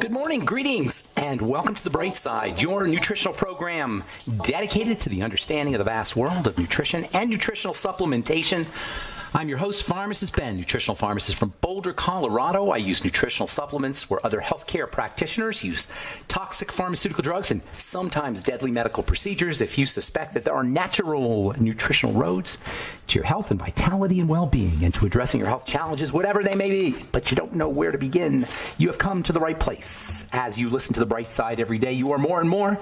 Good morning, greetings, and welcome to The Bright Side, your nutritional program dedicated to the understanding of the vast world of nutrition and nutritional supplementation. I'm your host, Pharmacist Ben, nutritional pharmacist from Boulder, Colorado. I use nutritional supplements where other healthcare practitioners use toxic pharmaceutical drugs and sometimes deadly medical procedures. If you suspect that there are natural nutritional roads to your health and vitality and well-being and to addressing your health challenges, whatever they may be, but you don't know where to begin, you have come to the right place. As you listen to The Bright Side every day, you are more and more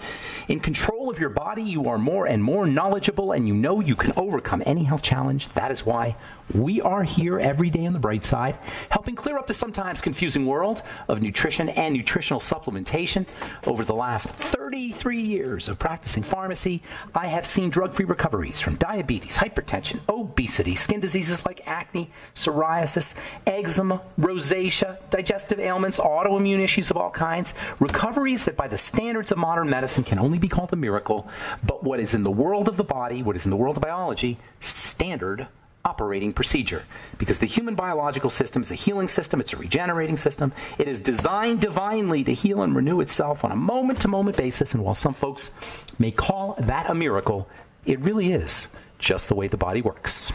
in control of your body. You are more and more knowledgeable, and you know you can overcome any health challenge. That is why we are here every day on The Bright Side, helping clear up the sometimes confusing world of nutrition and nutritional supplementation. Over the last 33 years of practicing pharmacy, I have seen drug-free recoveries from diabetes, hypertension, obesity, skin diseases like acne, psoriasis, eczema, rosacea, digestive ailments, autoimmune issues of all kinds, recoveries that by the standards of modern medicine can only be called a miracle, but what is in the world of the body, what is in the world of biology, standard operating procedure. Because the human biological system is a healing system, it's a regenerating system. It is designed divinely to heal and renew itself on a moment-to-moment basis, and while some folks may call that a miracle, it really is just the way the body works.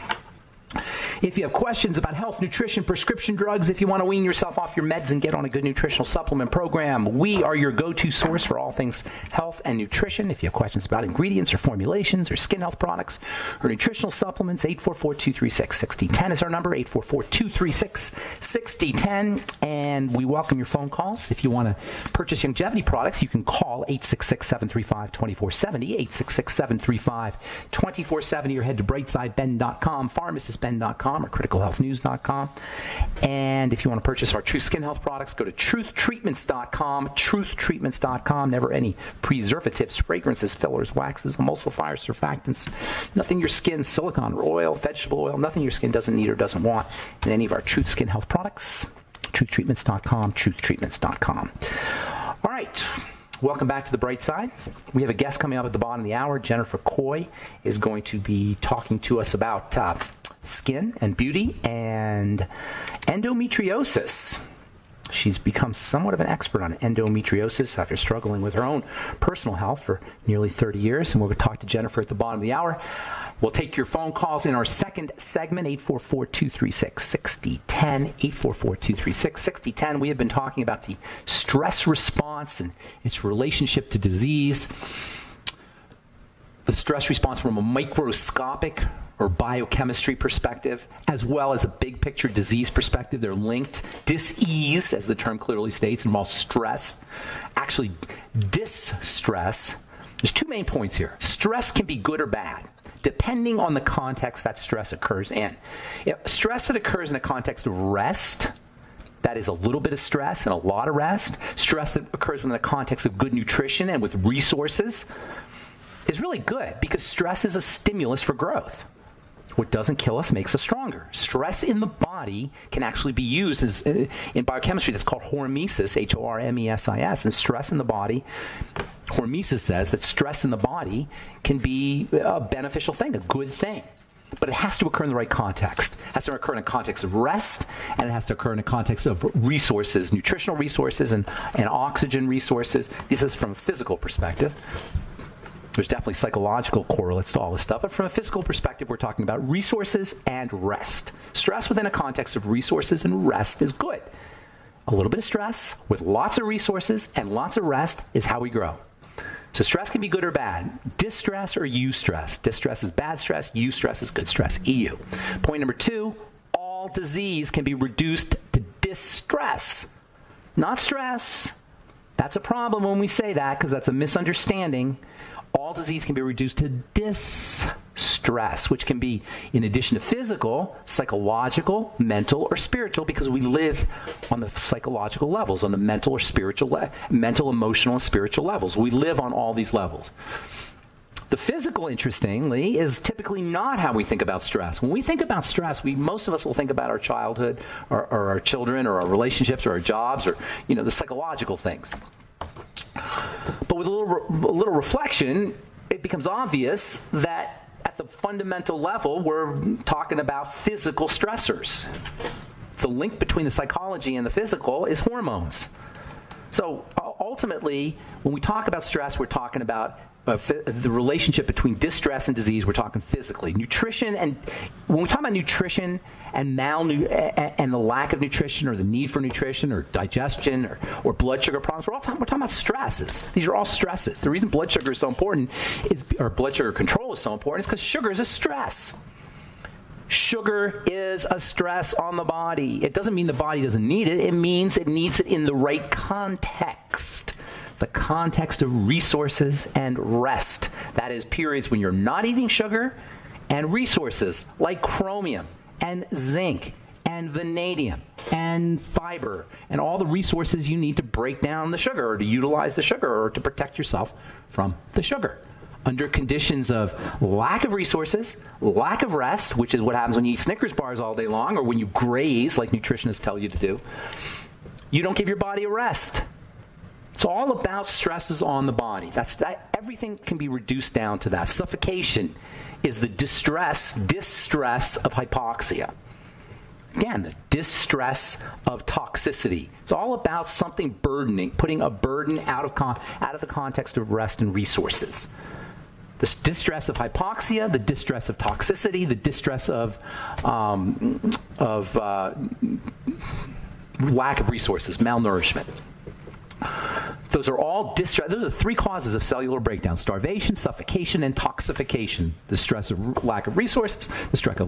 If you have questions about health, nutrition, prescription drugs, if you want to wean yourself off your meds and get on a good nutritional supplement program, we are your go-to source for all things health and nutrition. If you have questions about ingredients or formulations or skin health products or nutritional supplements, 844-236-6010 is our number, 844-236-6010. And we welcome your phone calls. If you want to purchase longevity products, you can call 866-735-2470, 866-735-2470, or head to brightsideben.com, pharmacistben.com, or criticalhealthnews.com. And if you want to purchase our Truth Skin Health products, go to truthtreatments.com, truthtreatments.com. Never any preservatives, fragrances, fillers, waxes, emulsifiers, surfactants, nothing your skin, silicone, oil, vegetable oil, nothing your skin doesn't need or doesn't want in any of our Truth Skin Health products. Truthtreatments.com, truthtreatments.com. All right. Welcome back to The Bright Side. We have a guest coming up at the bottom of the hour. Jennifer Coy is going to be talking to us about skin and beauty and endometriosis. She's become somewhat of an expert on endometriosis after struggling with her own personal health for nearly 30 years. And we're going to talk to Jennifer at the bottom of the hour. We'll take your phone calls in our second segment, 844-236-6010, 844-236-6010. We have been talking about the stress response and its relationship to disease. The stress response from a microscopic or biochemistry perspective, as well as a big picture disease perspective. They're linked. Dis-ease, as the term clearly states, involves stress. Actually, dis-stress. There's two main points here. Stress can be good or bad, depending on the context that stress occurs in. Stress that occurs in a context of rest, that is a little bit of stress and a lot of rest. Stress that occurs within a context of good nutrition and with resources is really good because stress is a stimulus for growth. What doesn't kill us makes us stronger. Stress in the body can actually be used as, in biochemistry, that's called hormesis, H-O-R-M-E-S-I-S. And stress in the body, hormesis says that stress in the body can be a beneficial thing, a good thing. But it has to occur in the right context. It has to occur in a context of rest, and it has to occur in a context of resources, nutritional resources and oxygen resources. This is from a physical perspective. There's definitely psychological correlates to all this stuff, but from a physical perspective, we're talking about resources and rest. Stress within a context of resources and rest is good. A little bit of stress with lots of resources and lots of rest is how we grow. So stress can be good or bad. Distress or eustress. Distress is bad stress. Eustress is good stress. EU. Point number 2, all disease can be reduced to distress, not stress. That's a problem when we say that because that's a misunderstanding. All disease can be reduced to distress, which can be, in addition to physical, psychological, mental, or spiritual, because we live on the psychological levels, on the mental or spiritual, mental, emotional, and spiritual levels. We live on all these levels. The physical, interestingly, is typically not how we think about stress. When we think about stress, most of us will think about our childhood, or our children, or our relationships, or our jobs, or the psychological things. But with a little reflection, it becomes obvious that at the fundamental level, we're talking about physical stressors. The link between the psychology and the physical is hormones. So ultimately, when we talk about stress, we're talking about the relationship between distress and disease. We're talking physically. Nutrition, and when we talk about nutrition and and the lack of nutrition or the need for nutrition or digestion or blood sugar problems, we're talking about stresses. These are all stresses. The reason blood sugar is so important or blood sugar control is so important is because sugar is a stress. Sugar is a stress on the body. It doesn't mean the body doesn't need it. It means it needs it in the right context. The context of resources and rest. That is periods when you're not eating sugar, and resources like chromium and zinc and vanadium and fiber and all the resources you need to break down the sugar or to utilize the sugar or to protect yourself from the sugar. Under conditions of lack of resources, lack of rest, which is what happens when you eat Snickers bars all day long or when you graze like nutritionists tell you to do, you don't give your body a rest. It's all about stresses on the body. Everything can be reduced down to that. Suffocation is the distress of hypoxia. Again, the distress of toxicity. It's all about something burdening, putting a burden out of the context of rest and resources. The distress of hypoxia, the distress of toxicity, the distress of lack of resources, malnourishment. Those are all distress. Those are three causes of cellular breakdown: starvation, suffocation, and toxification. The stress of lack of resources, the stress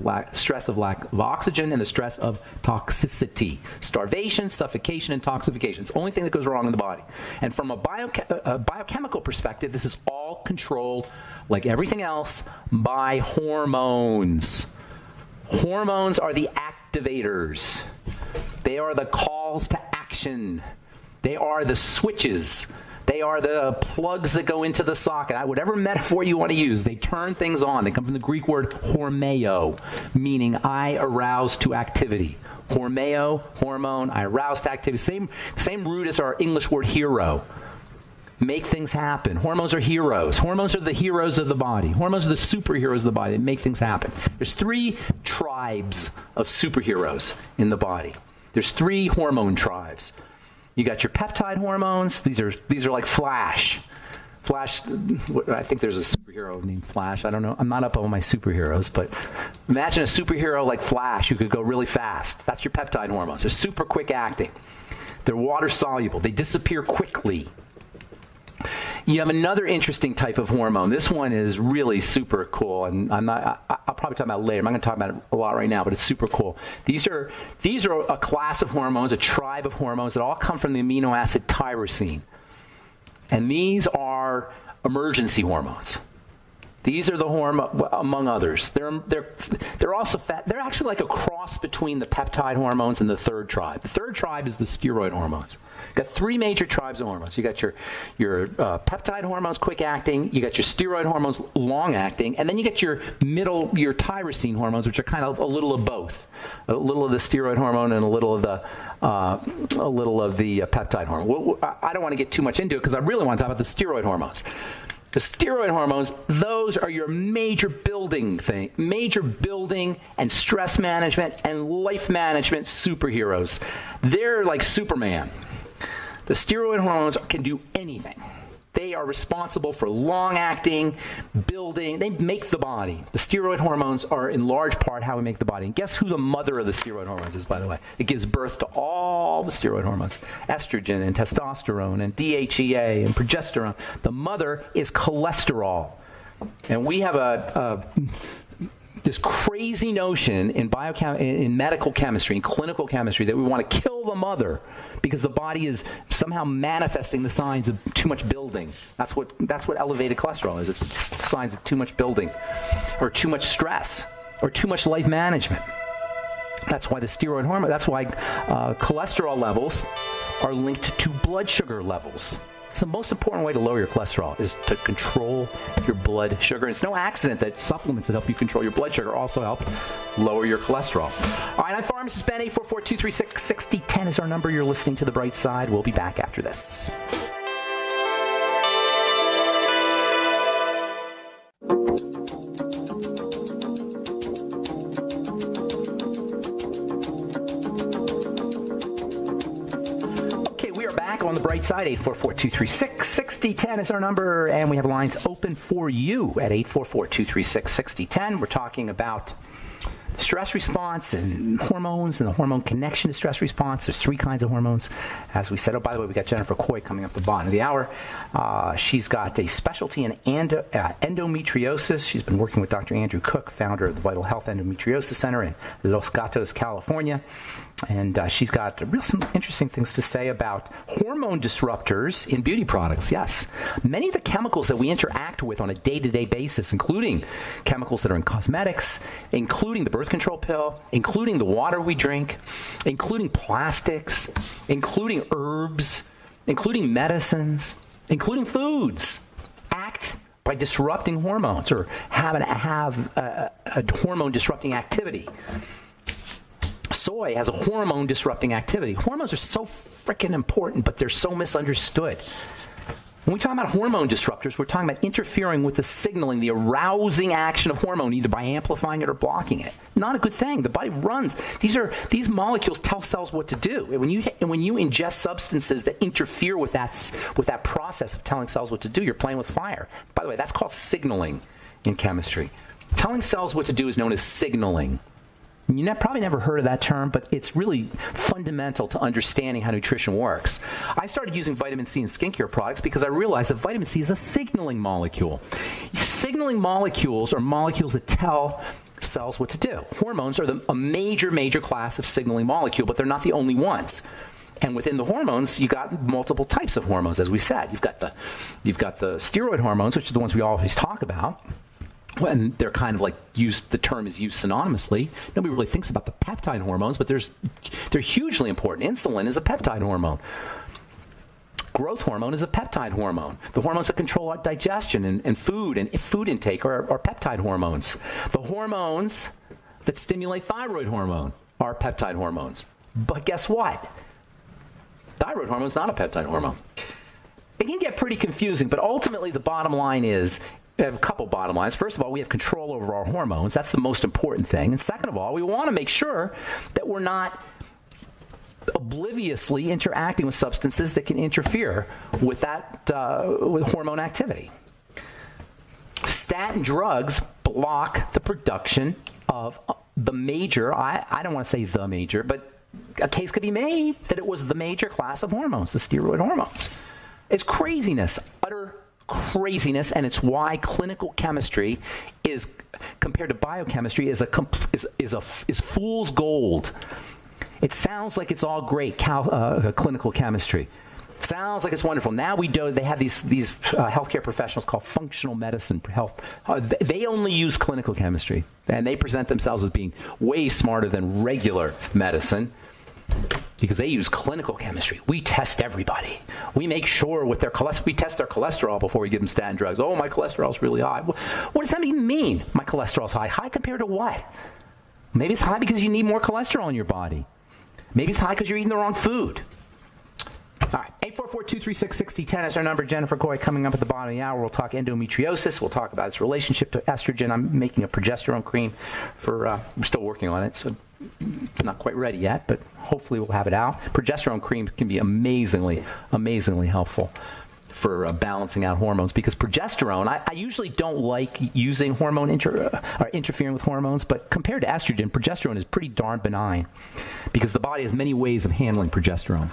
of lack of oxygen, and the stress of toxicity. Starvation, suffocation, and toxification. It's the only thing that goes wrong in the body. And from a biochemical perspective, this is all controlled, like everything else, by hormones. Hormones are the activators. They are the calls to action. They are the switches. They are the plugs that go into the socket. Whatever metaphor you want to use, they turn things on. They come from the Greek word hormeo, meaning I arouse to activity. Hormeo, hormone, I arouse to activity. Same root as our English word hero. Make things happen. Hormones are heroes. Hormones are the heroes of the body. Hormones are the superheroes of the body that make things happen. There's three tribes of superheroes in the body. There's three hormone tribes. You got your peptide hormones. These are like Flash. Flash, I think there's a superhero named Flash. I don't know. I'm not up on my superheroes, but imagine a superhero like Flash who could go really fast. That's your peptide hormones. They're super quick acting. They're water soluble. They disappear quickly. You have another interesting type of hormone. This one is really super cool, and I'll probably talk about it later. I'm not going to talk about it a lot right now, but it's super cool. These are a class of hormones, a tribe of hormones that all come from the amino acid tyrosine. And these are emergency hormones. These are the hormones, among others. They're also fat. They're actually like a cross between the peptide hormones and the third tribe. The third tribe is the steroid hormones. You've got three major tribes of hormones. You got your peptide hormones, quick acting. You got your steroid hormones, long acting, and then you get your tyrosine hormones, which are kind of a little of both, a little of the steroid hormone and a little of the peptide hormone. Well, I don't want to get too much into it because I really want to talk about the steroid hormones. The steroid hormones, those are your major building and stress management and life management superheroes. They're like Superman. The steroid hormones can do anything. They are responsible for long-acting, building. They make the body. The steroid hormones are in large part how we make the body. And guess who the mother of the steroid hormones is, by the way? It gives birth to all the steroid hormones, estrogen and testosterone and DHEA and progesterone. The mother is cholesterol. And we have this crazy notion in medical chemistry, in clinical chemistry, that we want to kill the mother because the body is somehow manifesting the signs of too much building. That's what elevated cholesterol is. It's signs of too much building or too much stress or too much life management. That's why the steroid hormone, that's why cholesterol levels are linked to blood sugar levels. It's the most important way to lower your cholesterol is to control your blood sugar. And it's no accident that supplements that help you control your blood sugar also help lower your cholesterol. All right, I'm Pharmacist Ben. 844-236-6010 is our number. You're listening to The Bright Side. We'll be back after this. are back on the bright side. 844-236-6010 is our number, and we have lines open for you at 844-236-6010. We're talking about stress response and hormones and the hormone connection to stress response. There's 3 kinds of hormones, as we said. Oh, by the way, we got Jennifer Coy coming up the bottom of the hour. She's got a specialty in endometriosis. She's been working with Dr. Andrew Cook, founder of the Vital Health Endometriosis Center in Los Gatos, California. And she's got some interesting things to say about hormone disruptors in beauty products. Yes. Many of the chemicals that we interact with on a day-to-day basis, including chemicals that are in cosmetics, including the birth control pill, including the water we drink, including plastics, including herbs, including medicines, including foods, act by disrupting hormones or have a hormone disrupting activity. Soy has a hormone disrupting activity. Hormones are so freaking important, but they're so misunderstood. When we talk about hormone disruptors, we're talking about interfering with the signaling, the arousing action of hormone, either by amplifying it or blocking it. Not a good thing. The body runs. These molecules tell cells what to do. And when you ingest substances that interfere with that process of telling cells what to do, you're playing with fire. By the way, that's called signaling in chemistry. Telling cells what to do is known as signaling. You probably never heard of that term, but it's really fundamental to understanding how nutrition works. I started using vitamin C in skincare products because I realized that vitamin C is a signaling molecule. Signaling molecules are molecules that tell cells what to do. Hormones are a major class of signaling molecule, but they're not the only ones. And within the hormones, you got multiple types of hormones, as we said. You've got the steroid hormones, which are the ones we always talk about. When they're kind of like the term is used synonymously. Nobody really thinks about the peptide hormones, but they're hugely important. Insulin is a peptide hormone. Growth hormone is a peptide hormone. The hormones that control our digestion and food intake are peptide hormones. The hormones that stimulate thyroid hormone are peptide hormones. But guess what? Thyroid hormone is not a peptide hormone. It can get pretty confusing, but ultimately the bottom line is, we have a couple bottom lines. First of all, we have control over our hormones. That's the most important thing. And second of all, we want to make sure that we're not obliviously interacting with substances that can interfere with with hormone activity. Statin drugs block the production of the major, I don't want to say the major, but a case could be made that it was the major class of hormones, the steroid hormones. It's craziness, utter craziness, and it's why clinical chemistry is compared to biochemistry is fool's gold. It sounds like it's all great, clinical chemistry. It sounds like it's wonderful. Now they have these healthcare professionals called functional medicine health. They only use clinical chemistry, and they present themselves as being way smarter than regular medicine, because they use clinical chemistry. We test everybody. We make sure with their cholesterol, we test their cholesterol before we give them statin drugs. Oh, my cholesterol's really high. What does that even mean? My cholesterol's high. High compared to what? Maybe it's high because you need more cholesterol in your body. Maybe it's high because you're eating the wrong food. All right, 844-236-6010 is our number. Jennifer Coy coming up at the bottom of the hour. We'll talk endometriosis. We'll talk about its relationship to estrogen. I'm making a progesterone cream we're still working on it, so it's not quite ready yet, but hopefully we'll have it out. Progesterone cream can be amazingly helpful for balancing out hormones, because progesterone, I usually don't like using or interfering with hormones, but compared to estrogen, progesterone is pretty darn benign because the body has many ways of handling progesterone.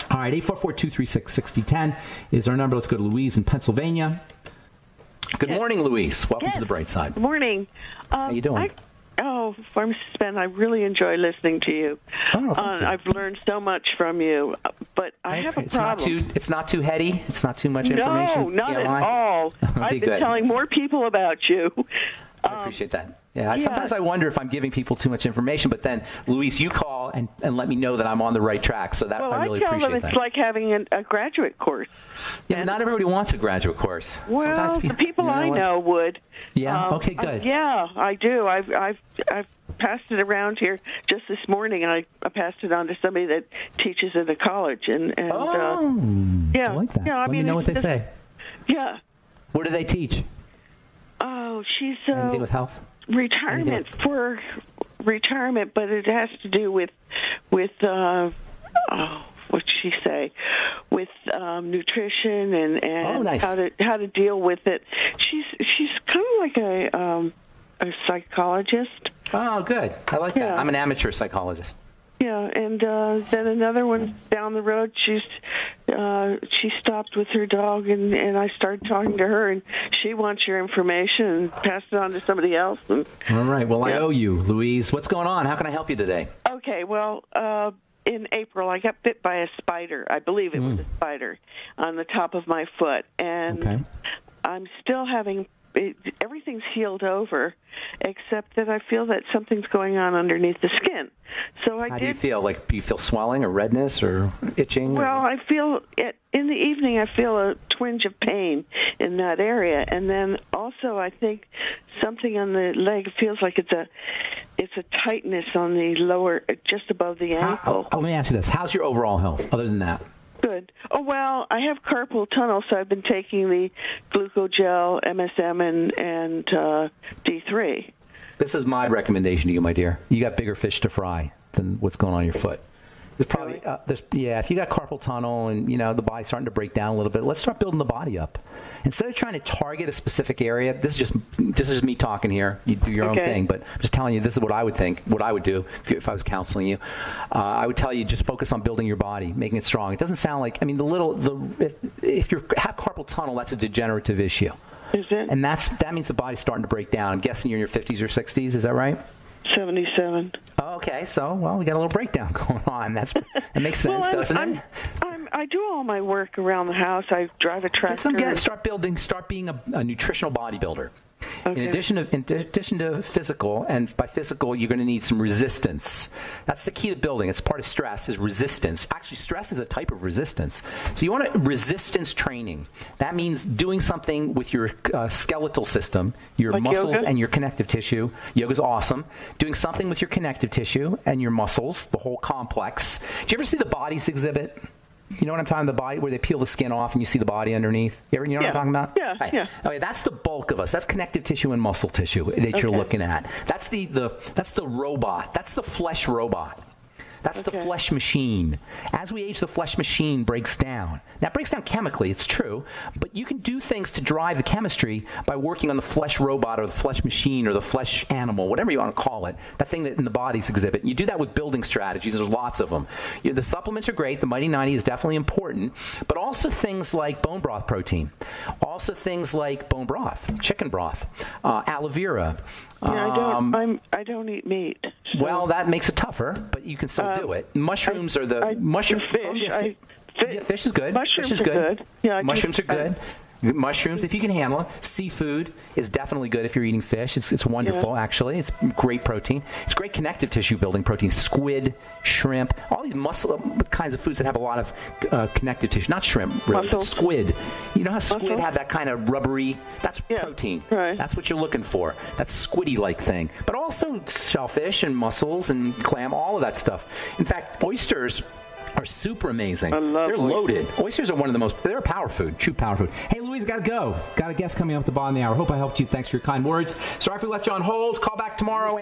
All right, 844-236-6010 is our number. Let's go to Louise in Pennsylvania. Good morning, Louise. Welcome to the bright side. Good morning. How you doing? Pharmacist Ben, I really enjoy listening to you. Oh, thank you. I've learned so much from you, but I have a problem. It's not too heady? It's not too much information? No, not TMI? at all. I've been telling more people about you. I appreciate that. Yeah, sometimes I wonder if I'm giving people too much information, but then, Luis, you call and let me know that I'm on the right track, so that I really appreciate that. Well, I tell them it's like having a graduate course. Yeah, and not everybody wants a graduate course. Well, the people I know would. Yeah, okay, good. Yeah, I do. I've passed it around here just this morning, and I passed it on to somebody that teaches at a college. I like that. Yeah, let me know what they say. Yeah. What do they teach? Oh, she's anything with health? Retirement, but it has to do with what she say, with nutrition and oh, nice. how to deal with it. She's kind of like a psychologist. Oh, good. I like that. I'm an amateur psychologist. Yeah, and then another one down the road, she stopped with her dog, and I started talking to her, and she wants your information and passed it on to somebody else. And, all right. Well, I owe you, Louise. What's going on? How can I help you today? Okay. Well, in April, I got bit by a spider. I believe it was a spider on the top of my foot, and I'm still having. Everything's healed over, except that I feel that something's going on underneath the skin. So How do you feel? Like, do you feel swelling or redness or itching? Well, I feel in the evening. I feel a twinge of pain in that area, and then also I think something on the leg feels like it's a tightness on the lower, just above the ankle. Let me ask you this: how's your overall health, other than that? Good. Oh, well, I have carpal tunnel, so I've been taking the glucogel, MSM, and D3. This is my recommendation to you, my dear. You got bigger fish to fry than what's going on in your foot. There's probably, if you got carpal tunnel and, the body's starting to break down a little bit, let's start building the body up. Instead of trying to target a specific area, this is just me talking here. You do your own thing, but I'm just telling you, this is what I would think, what I would do if I was counseling you. I would tell you, just focus on building your body, making it strong. It doesn't sound like, if you have carpal tunnel, that's a degenerative issue. Is it? And that means the body's starting to break down. I'm guessing you're in your 50s or 60s, is that right? 77. Oh, okay, so, we got a little breakdown going on. That makes sense, doesn't it? I do all my work around the house. I drive a tractor. Start being a nutritional bodybuilder. Okay. In addition to physical, and by physical, you're going to need some resistance. That's the key to building. It's part of stress is resistance. Actually, stress is a type of resistance. So you want resistance training. That means doing something with your skeletal system, your muscles and your connective tissue. Yoga's awesome. Doing something with your connective tissue and your muscles, the whole complex. Do you ever see the Bodies exhibit? You know what I'm talking about, the body, where they peel the skin off and you see the body underneath? You know what I'm talking about? Yeah, right. Yeah. Okay, that's the bulk of us. That's connective tissue and muscle tissue that you're looking at. That's the robot. That's the flesh robot. That's the flesh machine. As we age, the flesh machine breaks down. Now, it breaks down chemically, it's true, but you can do things to drive the chemistry by working on the flesh robot or the flesh machine or the flesh animal, whatever you want to call it, that thing that in the Bodies exhibit. You do that with building strategies. There's lots of them. The supplements are great. The Mighty 90 is definitely important, but also things like bone broth protein, also things like bone broth, chicken broth, aloe vera. Yeah, I don't eat meat. So. Well, that makes it tougher, but you can still do it. Mushrooms are the mushrooms. Fish is good. Mushrooms are good. Yeah, mushrooms are good. Mushrooms, if you can handle it. Seafood is definitely good if you're eating fish. It's wonderful, actually. It's great protein. It's great connective tissue building protein. Squid, shrimp, all these muscle kinds of foods that have a lot of connective tissue. Not shrimp, really. But squid. You know how squid have that kind of rubbery, that's protein. Right. That's what you're looking for. That squiddy-like thing. But also shellfish and mussels and clam, all of that stuff. In fact, oysters are super amazing. They're loaded. Oysters are one of the most, they're a power food, true power food. Hey, Louise, got to go. Got a guest coming up at the bottom of the hour. Hope I helped you. Thanks for your kind words. Sorry if we left you on hold. Call back tomorrow.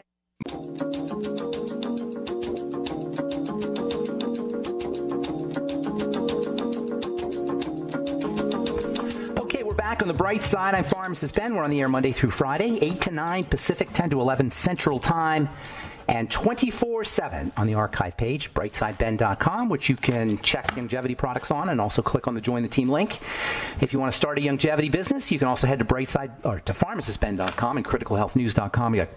Okay, we're back on the bright side. I'm Pharmacist Ben. We're on the air Monday through Friday, 8 to 9 Pacific, 10 to 11 Central Time. And 24/7 on the archive page, brightsideben.com, which you can check longevity products on and also click on the Join the Team link. If you want to start a longevity business, you can also head to pharmacistben.com and criticalhealthnews.com. We got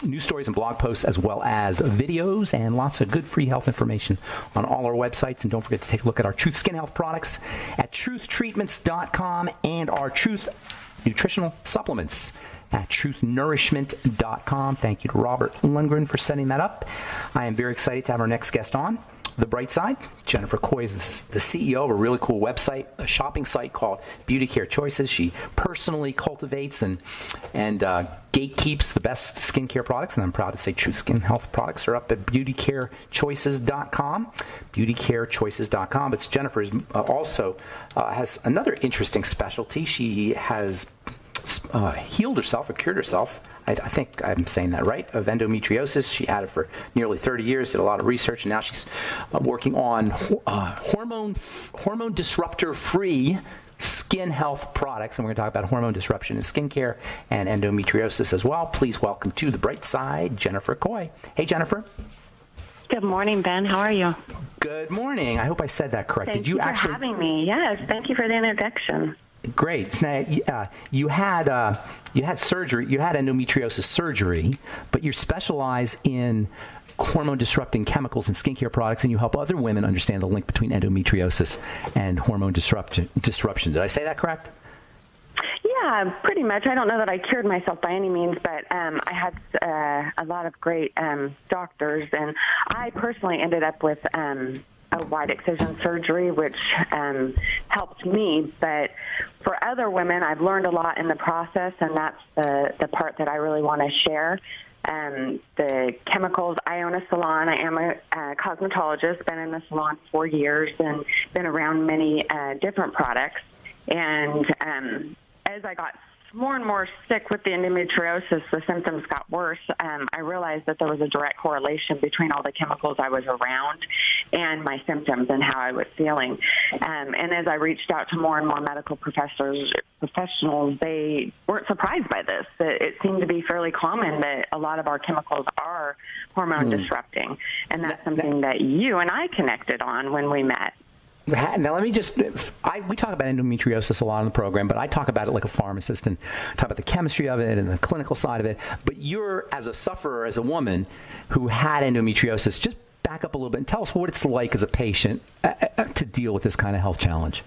news stories and blog posts as well as videos and lots of good free health information on all our websites. And don't forget to take a look at our Truth Skin Health products at truthtreatments.com and our Truth Nutritional Supplements at truthnourishment.com. Thank you to Robert Lundgren for setting that up. I am very excited to have our next guest on the bright side. Jennifer Coy is the CEO of a really cool website, a shopping site called Beauty Care Choices. She personally cultivates and gatekeeps the best skincare products, and I'm proud to say True Skin Health products are up at beautycarechoices.com, beautycarechoices.com. But Jennifer is also has another interesting specialty. She has healed herself or cured herself. I think I'm saying that right, of endometriosis. She had it for nearly 30 years, did a lot of research, and now she's working on hormone disruptor-free skin health products. And we're going to talk about hormone disruption in skincare and endometriosis as well. Please welcome to the bright side, Jennifer Coy. Hey, Jennifer. Good morning, Ben. How are you? Good morning. I hope I said that correct. Thank you for having me. Yes, thank you for the introduction. Great. Now, you had surgery. You had endometriosis surgery, but you specialize in hormone disrupting chemicals and skincare products, and you help other women understand the link between endometriosis and hormone disruption. Did I say that correct? Yeah, pretty much. I don't know that I cured myself by any means, but I had a lot of great doctors, and I personally ended up with a wide excision surgery, which helped me. But for other women, I've learned a lot in the process, and that's the part that I really want to share. The chemicals, I own a salon. I am a cosmetologist, been in the salon 4 years and been around many different products. And as I got more and more sick with the endometriosis, the symptoms got worse. I realized that there was a direct correlation between all the chemicals I was around and my symptoms and how I was feeling. And as I reached out to more and more medical professionals, they weren't surprised by this. It seemed to be fairly common that a lot of our chemicals are hormone disrupting. And that's something that you and I connected on when we met. Now, let me just, we talk about endometriosis a lot on the program, but I talk about it like a pharmacist and talk about the chemistry of it and the clinical side of it. But you're, as a sufferer, as a woman who had endometriosis, just back up a little bit and tell us what it's like as a patient to deal with this kind of health challenge.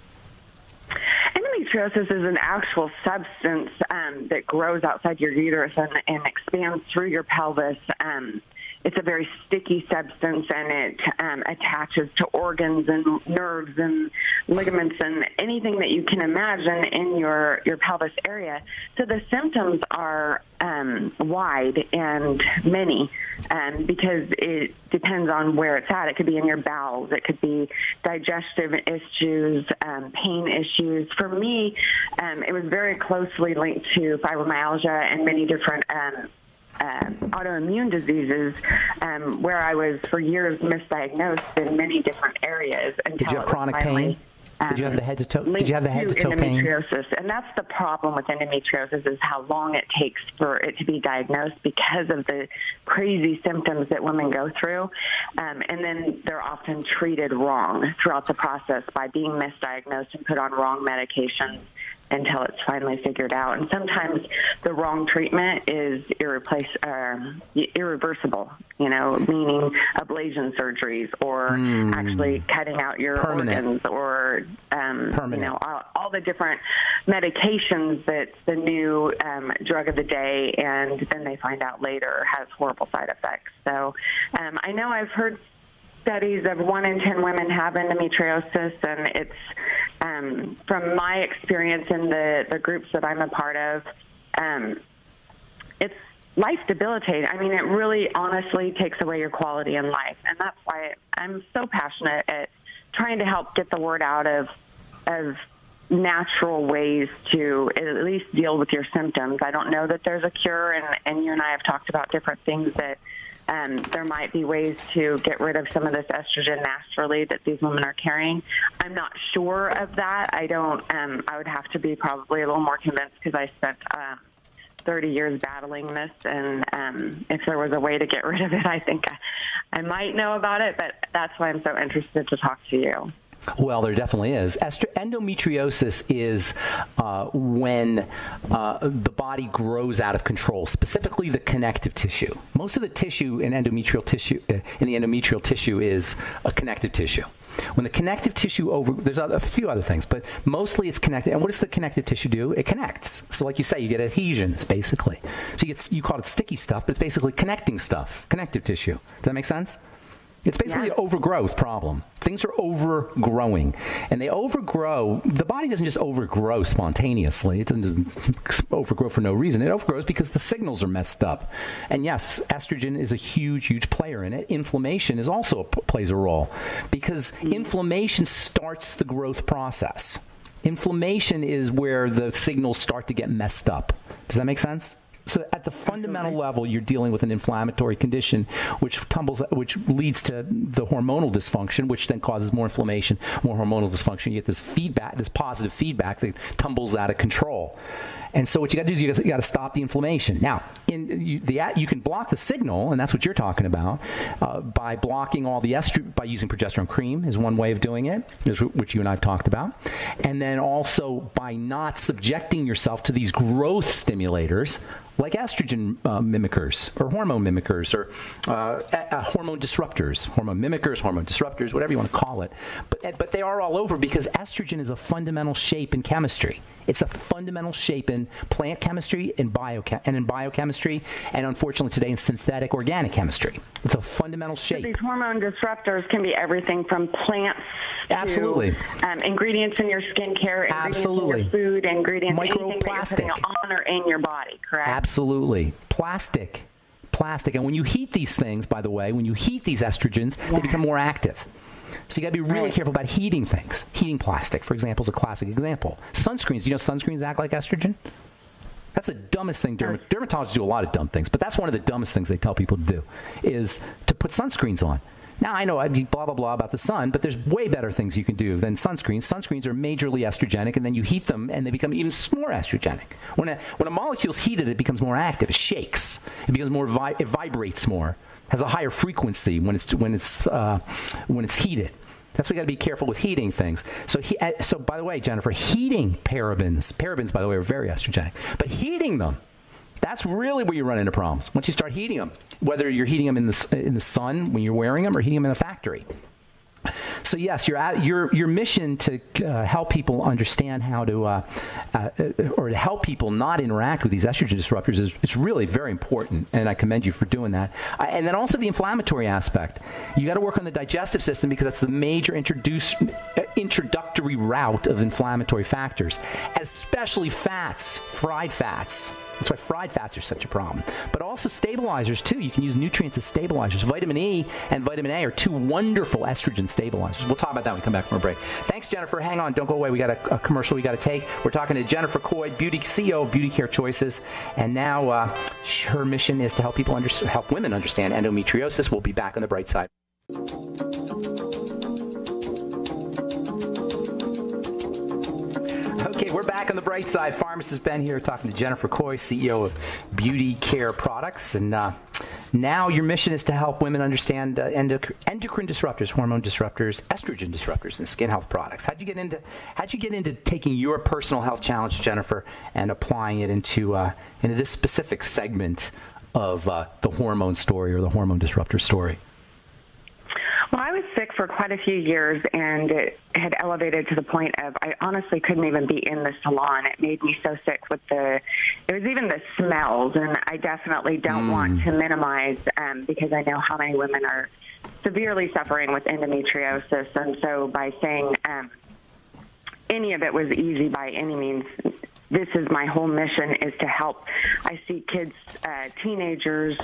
Endometriosis is an actual substance that grows outside your uterus and expands through your pelvis. It's a very sticky substance, and it attaches to organs and nerves and ligaments and anything that you can imagine in your pelvis area. So the symptoms are wide and many because it depends on where it's at. It could be in your bowels. It could be digestive issues, pain issues. For me, it was very closely linked to fibromyalgia and many different autoimmune diseases, where I was for years misdiagnosed in many different areas. Did you have chronic pain? Did you have the head to toe? Did you have the head to toe pain? Endometriosis, and that's the problem with endometriosis is how long it takes for it to be diagnosed because of the crazy symptoms that women go through, and then they're often treated wrong throughout the process by being misdiagnosed and put on wrong medications until it's finally figured out. And sometimes the wrong treatment is irreversible, meaning ablation surgeries or actually cutting out your organs or, all the different medications that's the new drug of the day, and then they find out later has horrible side effects. So I know I've heard studies of 1 in 10 women have endometriosis, and it's from my experience in the groups that I'm a part of, it's life debilitating. I mean, it really honestly takes away your quality in life, and that's why I'm so passionate at trying to help get the word out of natural ways to at least deal with your symptoms. I don't know that there's a cure, and you and I have talked about different things that there might be ways to get rid of some of this estrogen naturally that these women are carrying. I'm not sure of that. I would have to be probably a little more convinced because I spent 30 years battling this, and if there was a way to get rid of it, I think I might know about it, but that's why I'm so interested to talk to you. Well, there definitely is. Endometriosis is when the body grows out of control, specifically the connective tissue. Most of the tissue in the endometrial tissue is a connective tissue. When the connective tissue there's a few other things, but mostly it's connected. And what does the connective tissue do? It connects. So like you say, you get adhesions, basically. So you call it sticky stuff, but it's basically connecting stuff, connective tissue. Does that make sense? It's basically an overgrowth problem. Things are overgrowing. And they overgrow. The body doesn't just overgrow spontaneously. It doesn't overgrow for no reason. It overgrows because the signals are messed up. And yes, estrogen is a huge, huge player in it. Inflammation plays a role because inflammation starts the growth process. Inflammation is where the signals start to get messed up. Does that make sense? So at the fundamental level, you're dealing with an inflammatory condition, which leads to the hormonal dysfunction, which then causes more inflammation, more hormonal dysfunction. You get this feedback, this positive feedback that tumbles out of control. And so what you got to do is you got to stop the inflammation. Now, you can block the signal, and that's what you're talking about, by blocking all the estrogen, by using progesterone cream is one way of doing it, which you and I have talked about. And then also by not subjecting yourself to these growth stimulators like estrogen mimickers or hormone mimickers or hormone disruptors, whatever you want to call it. But they are all over because estrogen is a fundamental shape in chemistry. It's a fundamental shape in plant chemistry and in biochemistry, and unfortunately today in synthetic organic chemistry. It's a fundamental shape. So these hormone disruptors can be everything from plants Absolutely. to ingredients in your skincare, Absolutely. ingredients in your food, ingredients anything that you're Microplastic. putting on or in your body, correct? Absolutely. Plastic. And when you heat these things, by the way, when you heat these estrogens, they become more active. So you got to be really careful about heating things. Heating plastic, for example, is a classic example. Sunscreens. You know sunscreens act like estrogen? That's the dumbest thing. Dermatologists do a lot of dumb things, but that's one of the dumbest things they tell people to do is to put sunscreens on. Now, I know I'd be blah, blah, blah about the sun, but there's way better things you can do than sunscreens. Sunscreens are majorly estrogenic, and then you heat them, and they become even more estrogenic. When a molecule's heated, it becomes more active. It shakes. It becomes more. It vibrates more. Has a higher frequency when it's heated. That's why you got to be careful with heating things. So by the way, Jennifer, heating parabens, by the way, are very estrogenic, but heating them. That's really where you run into problems. Once you start heating them, whether you're heating them in the sun when you're wearing them or heating them in a factory. So yes, your mission to help people understand how to, or to help people not interact with these estrogen disruptors is really very important, and I commend you for doing that. And then also the inflammatory aspect. You got to work on the digestive system because that's the major introductory route of inflammatory factors, especially fats, fried fats. That's why fried fats are such a problem. But also stabilizers, too. You can use nutrients as stabilizers. Vitamin E and vitamin A are two wonderful estrogen stabilizers. We'll talk about that when we come back from a break. Thanks, Jennifer. Hang on. Don't go away. We got a commercial we got to take. We're talking to Jennifer Coy, CEO of Beauty Care Choices. And now her mission is to help women understand endometriosis. We'll be back on the bright side. Okay, we're back on the bright side. Pharmacist Ben here talking to Jennifer Coy, CEO of Beauty Care Products. And now your mission is to help women understand endocrine disruptors, hormone disruptors, estrogen disruptors, and skin health products. How'd you get into taking your personal health challenge, Jennifer, and applying it into this specific segment of the hormone story or the hormone disruptor story? Well, I was sick for quite a few years, and it had elevated to the point of I honestly couldn't even be in the salon. It made me so sick with it was even the smells, and I definitely don't want to minimize because I know how many women are severely suffering with endometriosis, and so by saying any of it was easy by any means, this is my whole mission, is to help. I see kids, teenagers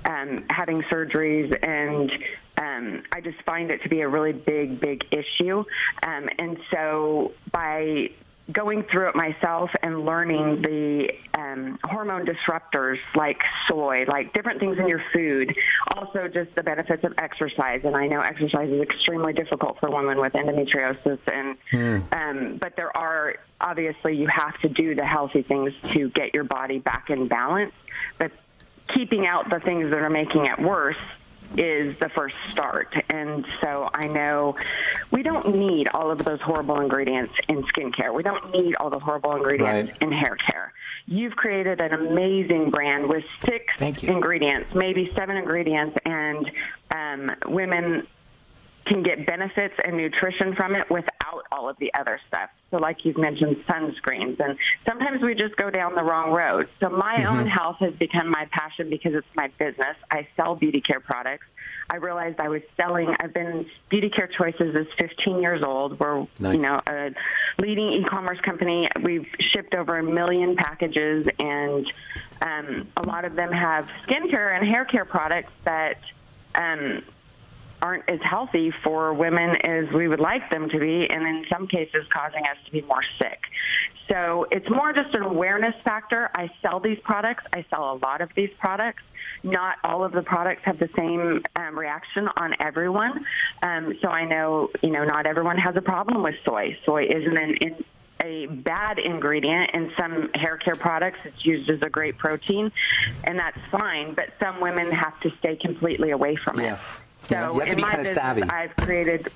having surgeries, and I just find it to be a really big issue. And so by going through it myself and learning the hormone disruptors like soy, like different things in your food, also just the benefits of exercise. And I know exercise is extremely difficult for women with endometriosis, and but there are, obviously, you have to do the healthy things to get your body back in balance, but keeping out the things that are making it worse is the first start. And so I know we don't need all of those horrible ingredients in skincare. We don't need all the horrible ingredients in hair care. You've created an amazing brand with 6 ingredients, maybe 7 ingredients, and women can get benefits and nutrition from it without all of the other stuff. So like you've mentioned, sunscreens, and sometimes we just go down the wrong road. So my own health has become my passion because it's my business. I sell beauty care products. I realized I've been Beauty Care Choices is 15 years old. We're, a leading e-commerce company. We've shipped over 1 million packages, and a lot of them have skincare and hair care products that aren't as healthy for women as we would like them to be, and in some cases causing us to be more sick. So it's more just an awareness factor. I sell these products. I sell a lot of these products. Not all of the products have the same reaction on everyone. So I know, not everyone has a problem with soy. Soy isn't a bad ingredient. In some hair care products, it's used as a great protein, and that's fine. But some women have to stay completely away from it. So in my business, savvy. I've created,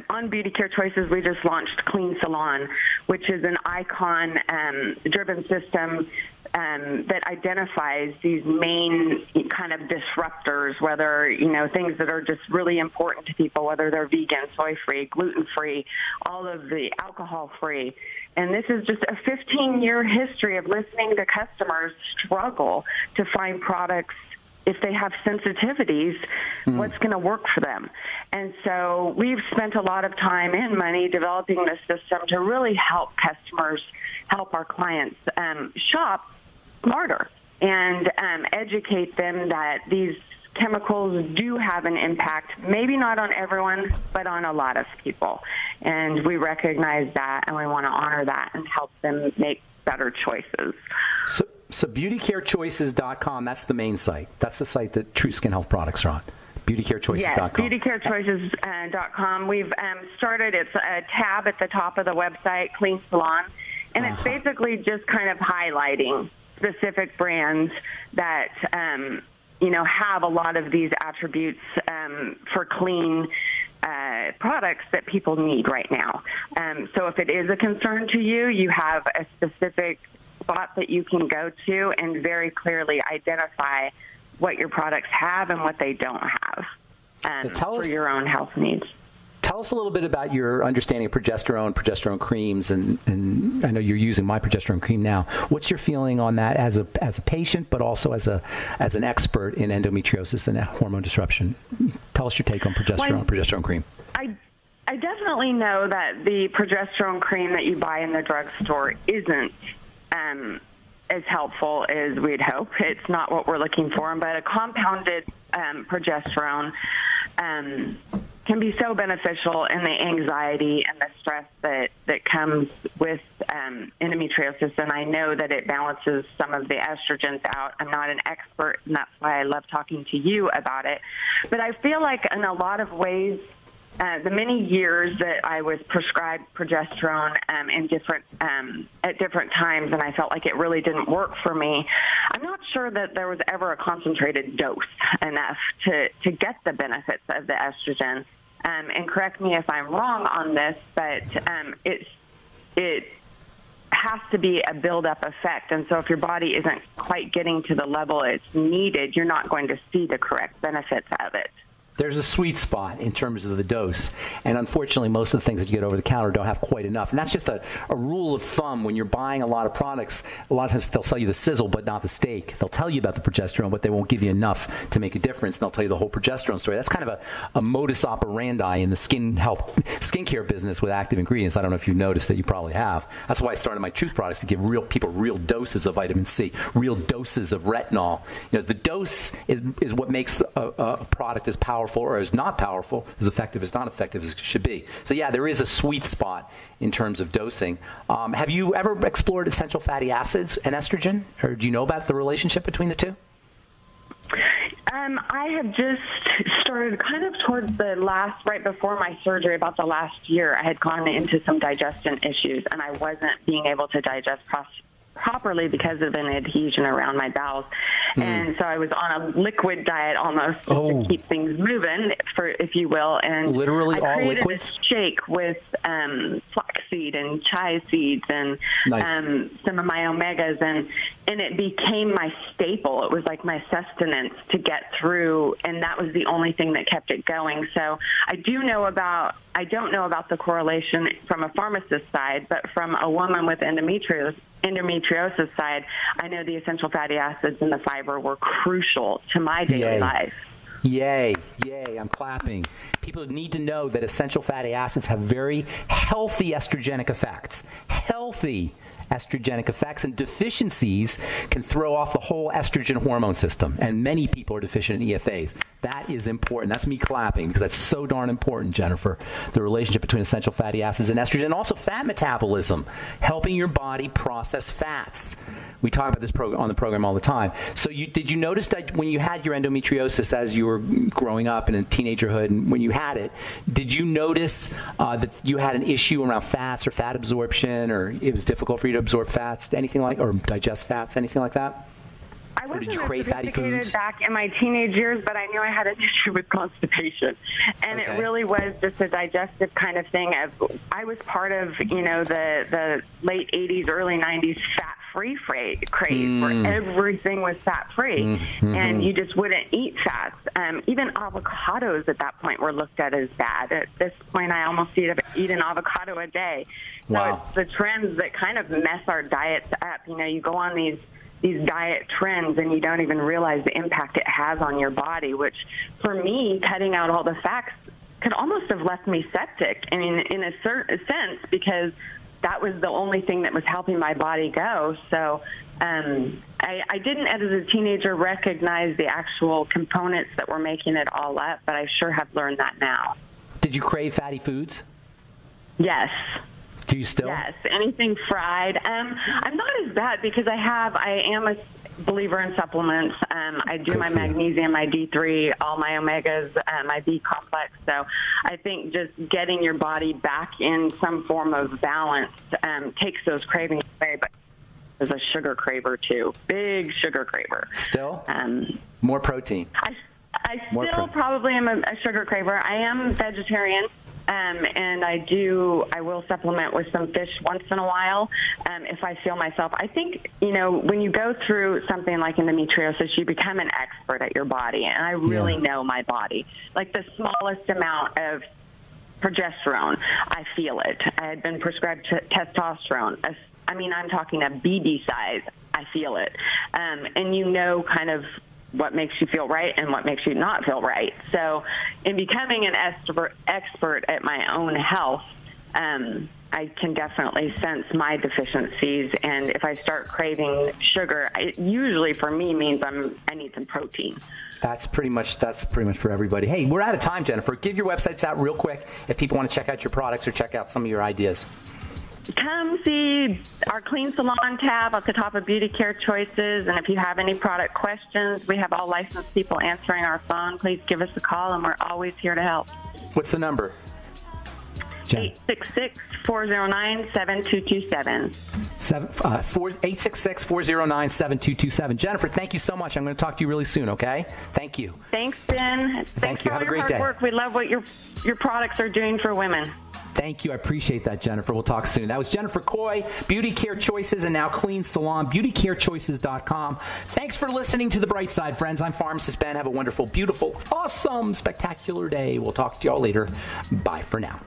on Beauty Care Choices, we just launched Clean Salon, which is an icon-driven system that identifies these main kind of disruptors, whether, things that are just really important to people, whether they're vegan, soy-free, gluten-free, all of the alcohol-free. And this is just a 15-year history of listening to customers struggle to find products, if they have sensitivities, what's going to work for them. And so we've spent a lot of time and money developing this system to really help customers, help our clients shop smarter and educate them that these chemicals do have an impact, maybe not on everyone, but on a lot of people. And we recognize that, and we want to honor that and help them make better choices. So beautycarechoices.com, that's the main site. That's the site that True Skin Health products are on. Beautycarechoices.com. Yes, beautycarechoices.com. We've started, it's a tab at the top of the website, Clean Salon, and it's basically just kind of highlighting specific brands that, have a lot of these attributes for clean products that people need right now. So if it is a concern to you, you have a specific spot that you can go to and very clearly identify what your products have and what they don't have for your own health needs. Tell us a little bit about your understanding of progesterone creams, and I know you're using my progesterone cream now. What's your feeling on that as a patient, but also as an expert in endometriosis and hormone disruption? Tell us your take on progesterone cream. I definitely know that the progesterone cream that you buy in the drugstore isn't as helpful as we'd hope. It's not what we're looking for, but a compounded progesterone can be so beneficial in the anxiety and the stress that comes with endometriosis, and I know that it balances some of the estrogens out. I'm not an expert, and that's why I love talking to you about it. But I feel like in a lot of ways, the many years that I was prescribed progesterone at different times, and I felt like it really didn't work for me, I'm not sure that there was ever a concentrated dose enough to get the benefits of the estrogen. And correct me if I'm wrong on this, but it has to be a build-up effect. And so if your body isn't quite getting to the level it's needed, you're not going to see the correct benefits of it. There's a sweet spot in terms of the dose, and unfortunately most of the things that you get over the counter don't have quite enough. And that's just a rule of thumb when you're buying a lot of products. A lot of times they'll sell you the sizzle but not the steak. They'll tell you about the progesterone, but they won't give you enough to make a difference, and they'll tell you the whole progesterone story. That's kind of a modus operandi in the skincare business with active ingredients. I don't know if you've noticed that. You probably have. That's why I started my Truth products, to give real people real doses of vitamin C, real doses of retinol. The dose is what makes a product as powerful or as not powerful, as effective as not effective as it should be. So yeah, there is a sweet spot in terms of dosing. Have you ever explored essential fatty acids and estrogen, or do you know about the relationship between the two? I have just started kind of towards right before my surgery, about the last year. I had gone into some digestion issues, and I wasn't being able to digest properly because of an adhesion around my bowels. And so I was on a liquid diet almost to keep things moving, if you will. And literally I all created liquids? a shake with flaxseed and chia seeds and some of my omegas, and it became my staple. It was like my sustenance to get through, and that was the only thing that kept it going. So I don't know about the correlation from a pharmacist side, but from a woman with endometriosis side, I know the essential fatty acids and the fiber were crucial to my daily life. Yay, yay, I'm clapping. People need to know that essential fatty acids have very healthy estrogenic effects. Healthy estrogenic effects, and deficiencies can throw off the whole estrogen hormone system, and many people are deficient in EFAs. That is important. That's me clapping, because that's so darn important, Jennifer, the relationship between essential fatty acids and estrogen, and also fat metabolism, helping your body process fats. We talk about this on the program all the time. So did you notice that when you had your endometriosis as you were growing up and in teenagerhood, and when you had it, did you notice that you had an issue around fats or fat absorption, or it was difficult for you to absorb fats, anything like, or digest fats, anything like that? I wasn't sophisticated back in my teenage years, but I knew I had an issue with constipation. And It really was just a digestive kind of thing. I was part of, the late 80s, early 90s fat-free craze where everything was fat-free, and you just wouldn't eat fats. Even avocados at that point were looked at as bad. At this point, I almost eat an avocado a day. Wow. So it's the trends that kind of mess our diets up. You go on these diet trends and you don't even realize the impact it has on your body, which for me, cutting out all the fats could almost have left me septic. I mean, in a certain sense, because that was the only thing that was helping my body go. So I didn't, as a teenager, recognize the actual components that were making it all up, but I sure have learned that now. Did you crave fatty foods? Yes. Do you still? Yes, anything fried. I'm not as bad because I am a believer in supplements. I do my magnesium, my D3, all my omegas, my B complex. So I think just getting your body back in some form of balance takes those cravings away. But as a sugar craver too, big sugar craver. Still? More protein. I still probably am a sugar craver. I am vegetarian. And I will supplement with some fish once in a while if I feel myself. I think, when you go through something like endometriosis, you become an expert at your body. And I really know my body. Like the smallest amount of progesterone, I feel it. I had been prescribed testosterone. I'm talking a BB size. I feel it. And kind of what makes you feel right and what makes you not feel right. So in becoming an expert at my own health, I can definitely sense my deficiencies. And if I start craving sugar, it usually for me means I need some protein. That's pretty much for everybody. Hey, we're out of time, Jennifer. Give your websites out real quick if people want to check out your products or check out some of your ideas. Come see our Clean Salon tab at the top of Beauty Care Choices. And if you have any product questions, we have all licensed people answering our phone. Please give us a call, and we're always here to help. What's the number? 866-409-7227. 866-409-7227. Jennifer, thank you so much. I'm going to talk to you really soon, okay? Thank you. Thanks, Ben. Thank you. Have a great day. Work. We love what your products are doing for women. Thank you. I appreciate that, Jennifer. We'll talk soon. That was Jennifer Coy, Beauty Care Choices, and now Clean Salon, beautycarechoices.com. Thanks for listening to The Bright Side, friends. I'm Pharmacist Ben. Have a wonderful, beautiful, awesome, spectacular day. We'll talk to y'all later. Bye for now.